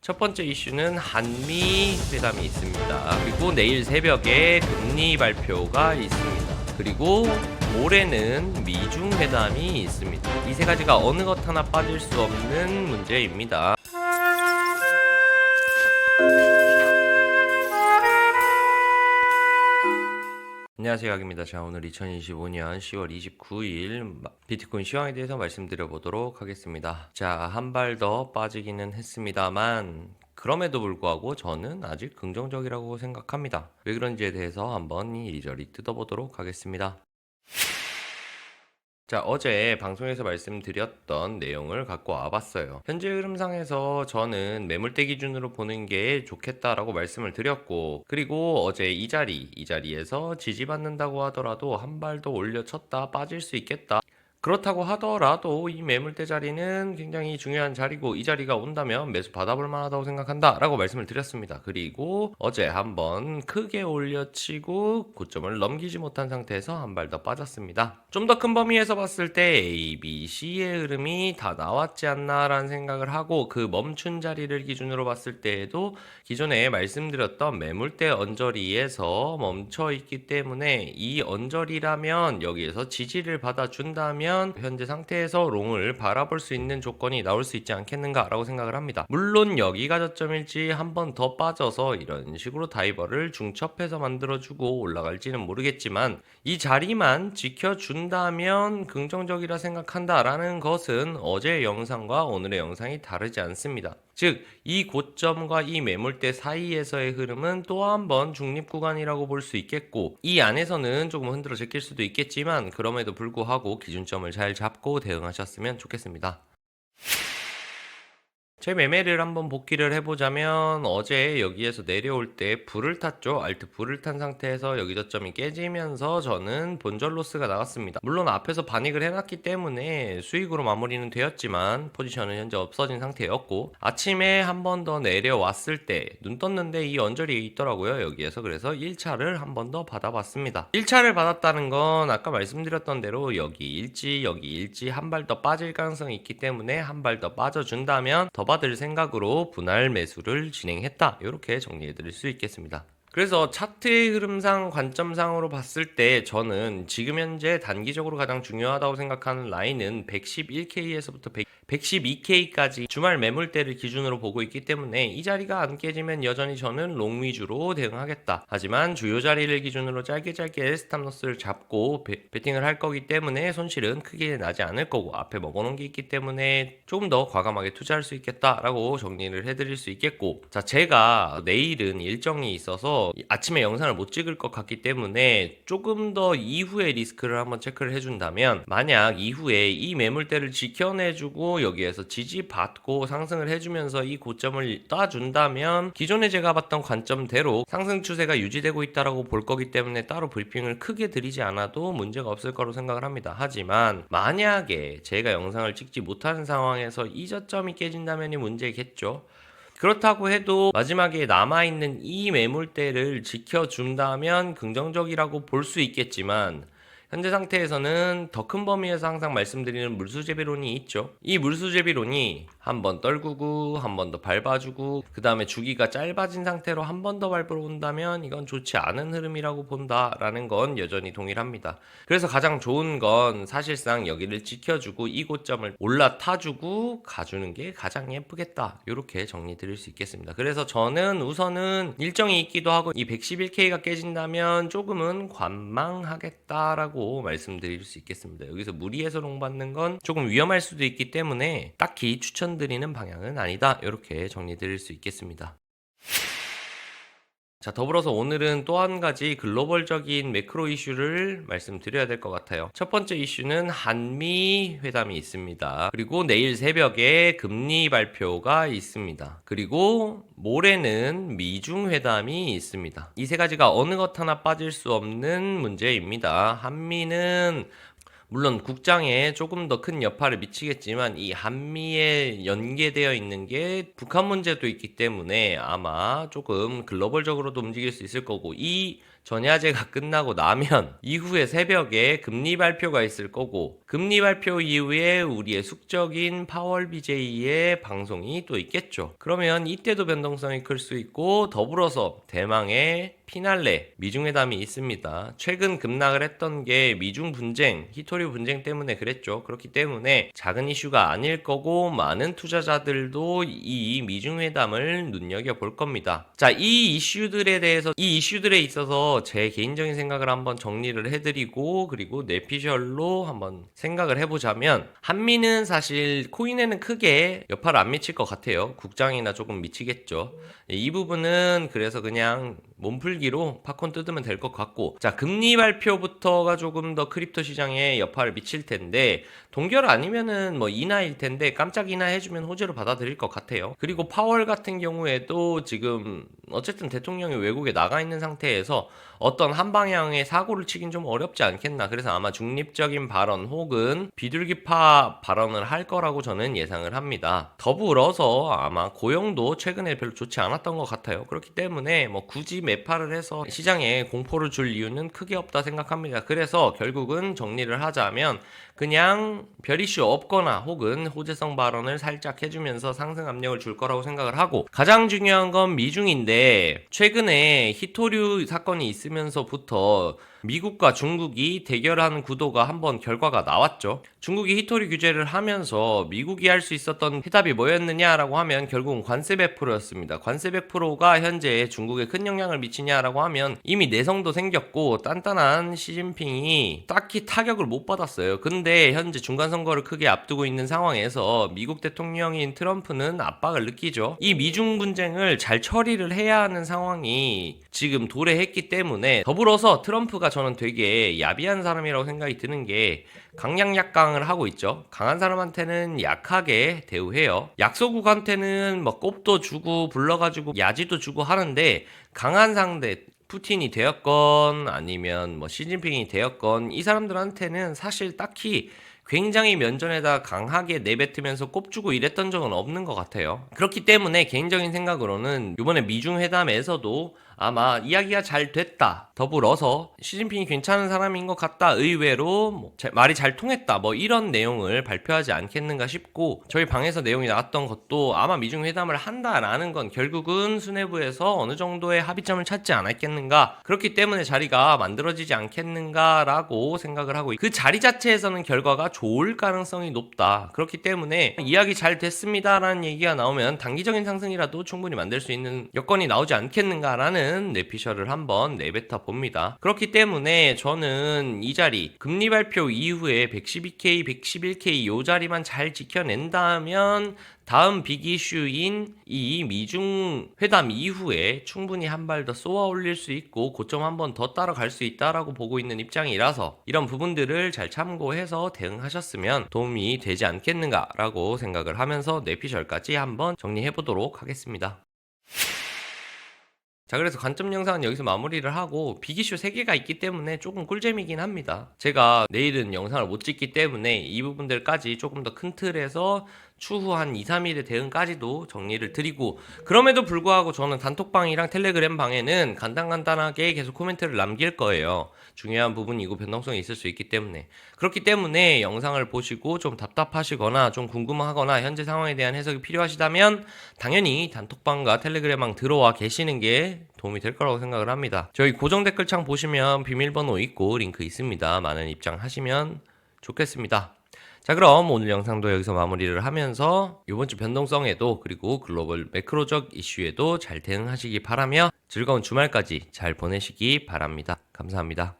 첫 번째 이슈는 한미 회담이 있습니다. 그리고 내일 새벽에 금리 발표가 있습니다. 그리고 모레는 미중 회담이 있습니다. 이 세 가지가 어느 것 하나 빠질 수 없는 문제입니다. 안녕하세요, 각입니다. 자, 오늘 2025년 10월 29일 비트코인 시황에 대해서 말씀드려 보도록 하겠습니다. 자, 한 발 더 빠지기는 했습니다만 그럼에도 불구하고 저는 아직 긍정적이라고 생각합니다. 왜 그런지에 대해서 한번 이리저리 뜯어보도록 하겠습니다. 자, 어제 방송에서 말씀드렸던 내용을 갖고 와봤어요. 현재 흐름상에서 저는 매물대 기준으로 보는 게 좋겠다라고 말씀을 드렸고, 그리고 어제 이 자리에서 지지받는다고 하더라도 한 발 더 올려쳤다 빠질 수 있겠다. 그렇다고 하더라도 이 매물대 자리는 굉장히 중요한 자리고 이 자리가 온다면 매수 받아볼 만하다고 생각한다 라고 말씀을 드렸습니다. 그리고 어제 한번 크게 올려치고 고점을 넘기지 못한 상태에서 한 발 더 빠졌습니다. 좀 더 큰 범위에서 봤을 때 A, B, C의 흐름이 다 나왔지 않나 라는 생각을 하고 그 멈춘 자리를 기준으로 봤을 때에도 기존에 말씀드렸던 매물대 언저리에서 멈춰 있기 때문에 이 언저리라면 여기에서 지지를 받아준다면 현재 상태에서 롱을 바라볼 수 있는 조건이 나올 수 있지 않겠는가라고 생각을 합니다. 물론 여기가 저점일지 한 번 더 빠져서 이런 식으로 다이버를 중첩해서 만들어주고 올라갈지는 모르겠지만 이 자리만 지켜준다면 긍정적이라 생각한다라는 것은 어제의 영상과 오늘의 영상이 다르지 않습니다. 즉, 이 고점과 이 매물대 사이에서의 흐름은 또 한 번 중립 구간이라고 볼 수 있겠고 이 안에서는 조금 흔들어 제낄 수도 있겠지만 그럼에도 불구하고 기준점을 잘 잡고 대응하셨으면 좋겠습니다. 제 매매를 한번 복기를 해보자면 어제 여기에서 내려올 때 불을 탔죠. 알트 불을 탄 상태에서 여기 저점이 깨지면서 저는 본전 로스가 나왔습니다. 물론 앞에서 반익을 해놨기 때문에 수익으로 마무리는 되었지만 포지션은 현재 없어진 상태였고 아침에 한 번 더 내려왔을 때 눈 떴는데 이 언저리에 있더라고요. 여기에서 그래서 1차를 한 번 더 받아봤습니다. 1차를 받았다는 건 아까 말씀드렸던 대로 여기 일지 한 발 더 빠질 가능성이 있기 때문에 한 발 더 빠져준다면 더 받을 생각으로 분할 매수를 진행했다. 이렇게 정리해 드릴 수 있겠습니다. 그래서 차트의 흐름상 관점상으로 봤을 때 저는 지금 현재 단기적으로 가장 중요하다고 생각하는 라인은 111K에서부터 112K까지 주말 매물대를 기준으로 보고 있기 때문에 이 자리가 안 깨지면 여전히 저는 롱 위주로 대응하겠다. 하지만 주요 자리를 기준으로 짧게 스탑로스를 잡고 베팅을 할 거기 때문에 손실은 크게 나지 않을 거고 앞에 먹어놓은 게 있기 때문에 조금 더 과감하게 투자할 수 있겠다라고 정리를 해드릴 수 있겠고, 자, 제가 내일은 일정이 있어서 아침에 영상을 못 찍을 것 같기 때문에 조금 더 이후에 리스크를 한번 체크를 해준다면 만약 이후에 이 매물대를 지켜내주고 여기에서 지지받고 상승을 해주면서 이 고점을 따준다면 기존에 제가 봤던 관점대로 상승 추세가 유지되고 있다라고 볼 거기 때문에 따로 브리핑을 크게 드리지 않아도 문제가 없을 거로 생각을 합니다. 하지만 만약에 제가 영상을 찍지 못하는 상황에서 이 저점이 깨진다면이 문제겠죠. 그렇다고 해도 마지막에 남아있는 이 매물대를 지켜준다면 긍정적이라고 볼 수 있겠지만 현재 상태에서는 더 큰 범위에서 항상 말씀드리는 물수제비론이 있죠. 이 물수제비론이 한 번 떨구고 한 번 더 밟아주고 그 다음에 주기가 짧아진 상태로 한 번 더 밟으러 온다면 이건 좋지 않은 흐름이라고 본다라는 건 여전히 동일합니다. 그래서 가장 좋은 건 사실상 여기를 지켜주고 이 고점을 올라타주고 가주는 게 가장 예쁘겠다. 이렇게 정리 드릴 수 있겠습니다. 그래서 저는 우선은 일정이 있기도 하고 이 111K가 깨진다면 조금은 관망하겠다라고 말씀드릴 수 있겠습니다. 여기서 무리해서 롱 받는 건 조금 위험할 수도 있기 때문에 딱히 추천드리는 방향은 아니다. 이렇게 정리 드릴 수 있겠습니다. 자, 더불어서 오늘은 또 한 가지 글로벌적인 매크로 이슈를 말씀드려야 될 것 같아요. 첫 번째 이슈는 한미 회담이 있습니다. 그리고 내일 새벽에 금리 발표가 있습니다. 그리고 모레는 미중 회담이 있습니다. 이 세 가지가 어느 것 하나 빠질 수 없는 문제입니다. 한미는 물론 국장에 조금 더 큰 여파를 미치겠지만 이 한미에 연계되어 있는 게 북한 문제도 있기 때문에 아마 조금 글로벌적으로도 움직일 수 있을 거고 이 전야제가 끝나고 나면 이후에 새벽에 금리 발표가 있을 거고, 금리 발표 이후에 우리의 숙적인 파월 BJ의 방송이 또 있겠죠. 그러면 이때도 변동성이 클 수 있고, 더불어서 대망의 피날레 미중회담이 있습니다. 최근 급락을 했던 게 미중 분쟁, 히토류 분쟁 때문에 그랬죠. 그렇기 때문에 작은 이슈가 아닐 거고, 많은 투자자들도 이 미중회담을 눈여겨볼 겁니다. 자, 이 이슈들에 있어서 제 개인적인 생각을 한번 정리를 해드리고, 그리고 뇌피셜로 한번 생각을 해보자면, 한미는 사실 코인에는 크게 여파를 안 미칠 것 같아요. 국장이나 조금 미치겠죠. 이 부분은 그래서 그냥 몸풀기로 팝콘 뜯으면 될 것 같고, 자, 금리 발표부터가 조금 더 크립토 시장에 여파를 미칠 텐데, 동결 아니면은 뭐 인하일 텐데 깜짝 인하 해주면 호재로 받아들일 것 같아요. 그리고 파월 같은 경우에도 지금 어쨌든 대통령이 외국에 나가 있는 상태에서 어떤 한 방향의 사고를 치긴 좀 어렵지 않겠나. 그래서 아마 중립적인 발언 혹은 비둘기파 발언을 할 거라고 저는 예상을 합니다. 더불어서 아마 고용도 최근에 별로 좋지 않았던 것 같아요. 그렇기 때문에 뭐 굳이 매파를 해서 시장에 공포를 줄 이유는 크게 없다 생각합니다. 그래서 결국은 정리를 하자면 그냥 별 이슈 없거나 혹은 호재성 발언을 살짝 해주면서 상승 압력을 줄 거라고 생각을 하고, 가장 중요한 건 미중인데, 최근에 히토류 사건이 있으면서부터 미국과 중국이 대결하는 구도가 한번 결과가 나왔죠. 중국이 히토리 규제를 하면서 미국이 할 수 있었던 해답이 뭐였느냐라고 하면 결국은 관세 100%였습니다. 관세 100%가 현재 중국에 큰 영향을 미치냐라고 하면 이미 내성도 생겼고 단단한 시진핑이 딱히 타격을 못 받았어요. 근데 현재 중간선거를 크게 앞두고 있는 상황에서 미국 대통령인 트럼프는 압박을 느끼죠. 이 미중 분쟁을 잘 처리를 해야 하는 상황이 지금 도래했기 때문에, 더불어서 트럼프가 저는 되게 야비한 사람이라고 생각이 드는 게 강약약강을 하고 있죠. 강한 사람한테는 약하게 대우해요. 약소국한테는 뭐 꼽도 주고 불러가지고 야지도 주고 하는데, 강한 상대 푸틴이 되었건 아니면 뭐 시진핑이 되었건 이 사람들한테는 사실 딱히 굉장히 면전에다 강하게 내뱉으면서 꼽주고 이랬던 적은 없는 것 같아요. 그렇기 때문에 개인적인 생각으로는 이번에 미중회담에서도 아마 이야기가 잘 됐다, 더불어서 시진핑이 괜찮은 사람인 것 같다, 의외로 뭐 말이 잘 통했다, 뭐 이런 내용을 발표하지 않겠는가 싶고, 저희 방에서 내용이 나왔던 것도 아마 미중회담을 한다라는 건 결국은 수뇌부에서 어느 정도의 합의점을 찾지 않았겠는가, 그렇기 때문에 자리가 만들어지지 않겠는가라고 생각을 하고, 그 자리 자체에서는 결과가 좋을 가능성이 높다. 그렇기 때문에 이야기 잘 됐습니다라는 얘기가 나오면 단기적인 상승이라도 충분히 만들 수 있는 여건이 나오지 않겠는가라는 뇌피셜을 한번 내뱉어 봅니다. 그렇기 때문에 저는 이 자리 금리 발표 이후에 112K, 111K 요 자리만 잘 지켜낸다면 다음 빅 이슈인 이 미중 회담 이후에 충분히 한 발 더 쏘아 올릴 수 있고 고점 한 번 더 따라갈 수 있다라고 보고 있는 입장이라서, 이런 부분들을 잘 참고해서 대응하셨으면 도움이 되지 않겠는가라고 생각을 하면서 뇌피셜까지 한번 정리해 보도록 하겠습니다. 자, 그래서 관점 영상은 여기서 마무리를 하고, 빅이슈 3개가 있기 때문에 조금 꿀잼이긴 합니다. 제가 내일은 영상을 못 찍기 때문에 이 부분들까지 조금 더 큰 틀에서 추후 한 2, 3일의 대응까지도 정리를 드리고, 그럼에도 불구하고 저는 단톡방이랑 텔레그램 방에는 간단하게 계속 코멘트를 남길 거예요. 중요한 부분이고 변동성이 있을 수 있기 때문에. 그렇기 때문에 영상을 보시고 좀 답답하시거나 좀 궁금하거나 현재 상황에 대한 해석이 필요하시다면 당연히 단톡방과 텔레그램방 들어와 계시는 게 도움이 될 거라고 생각을 합니다. 저희 고정 댓글창 보시면 비밀번호 있고 링크 있습니다. 많은 입장하시면 좋겠습니다. 자, 그럼 오늘 영상도 여기서 마무리를 하면서 이번 주 변동성에도 그리고 글로벌 매크로적 이슈에도 잘 대응하시기 바라며 즐거운 주말까지 잘 보내시기 바랍니다. 감사합니다.